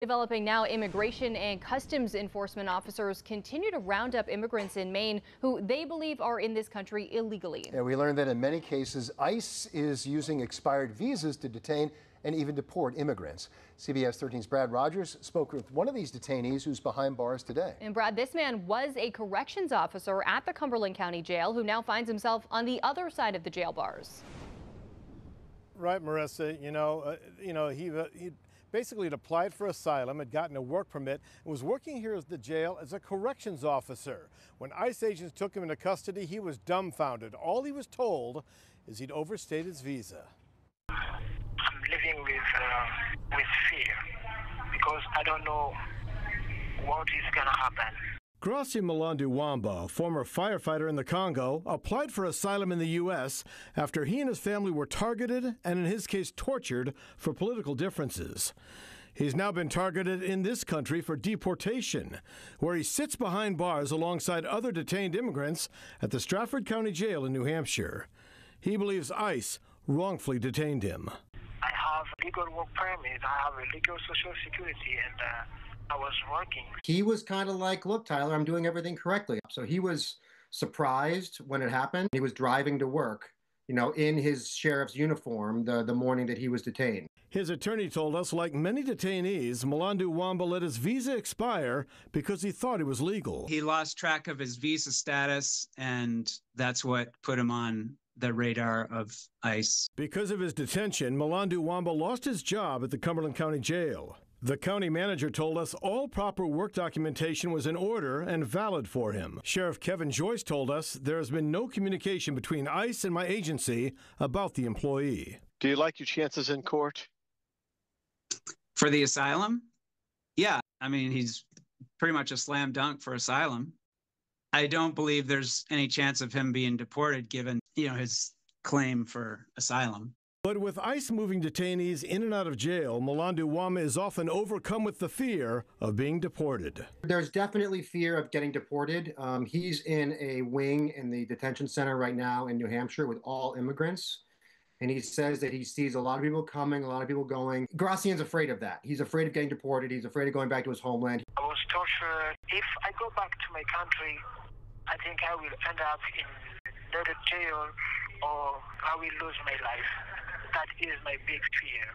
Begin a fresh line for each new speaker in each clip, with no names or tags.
Developing now, immigration and customs enforcement officers continue to round up immigrants in Maine who they believe are in this country illegally.
Yeah, we learned that in many cases, ICE is using expired visas to detain and even deport immigrants. CBS 13's Brad Rogers spoke with one of these detainees who's behind bars today.
And Brad, this man was a corrections officer at the Cumberland County Jail who now finds himself on the other side of the jail bars.
Right, Marissa. He basically had applied for asylum, had gotten a work permit, and was working here at the jail as a corrections officer. When ICE agents took him into custody, he was dumbfounded. All he was told is he'd overstayed his visa.
I'm living with fear because I don't know what is going to happen.
Gracia Malandu-Wamba, former firefighter in the Congo, applied for asylum in the U.S. after he and his family were targeted and, in his case, tortured for political differences. He's now been targeted in this country for deportation, where he sits behind bars alongside other detained immigrants at the Stratford County Jail in New Hampshire. He believes ICE wrongfully detained him.
I have legal work permit, I have a legal social security, and I was working.
He was kind of like, look, Tyler, I'm doing everything correctly. So he was surprised when it happened. He was driving to work, in his sheriff's uniform the morning that he was detained.
His attorney told us, like many detainees, Malandu-Wamba let his visa expire because he thought it was legal.
He lost track of his visa status, and that's what put him on the radar of ICE.
Because of his detention, Malandu-Wamba lost his job at the Cumberland County Jail. The county manager told us all proper work documentation was in order and valid for him. Sheriff Kevin Joyce told us there has been no communication between ICE and my agency about the employee.
Do you like your chances in court?
For the asylum? Yeah, he's pretty much a slam dunk for asylum. I don't believe there's any chance of him being deported given, his claim for asylum.
But with ICE moving detainees in and out of jail, Malandu-Wamba is often overcome with the fear of being deported.
There's definitely fear of getting deported. He's in a wing in the detention center right now in New Hampshire with all immigrants. And he says that he sees a lot of people coming, a lot of people going. Gracian's afraid of that. He's afraid of getting deported. He's afraid of going back to his homeland.
I was tortured. If I go back to my country, I think I will end up in another jail or I will lose my life. That is my big fear.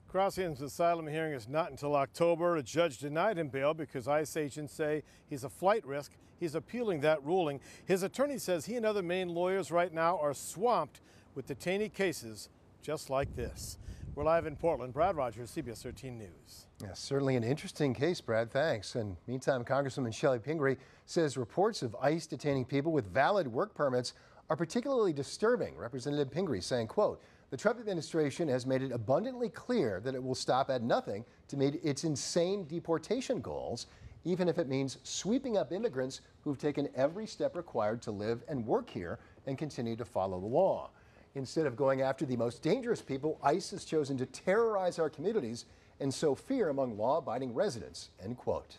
Gracian's asylum hearing is not until October. A judge denied him bail because ICE agents say he's a flight risk. He's appealing that ruling. His attorney says he and other Maine lawyers right now are swamped with detainee cases just like this. We're live in Portland. Brad Rogers, CBS 13 News.
Yeah, certainly an interesting case, Brad. Thanks. And meantime, Congresswoman Shelley Pingree says reports of ICE detaining people with valid work permits are particularly disturbing. Representative Pingree saying, quote, "The Trump administration has made it abundantly clear that it will stop at nothing to meet its insane deportation goals, even if it means sweeping up immigrants who've taken every step required to live and work here and continue to follow the law. Instead of going after the most dangerous people, ICE has chosen to terrorize our communities and sow fear among law-abiding residents," end quote.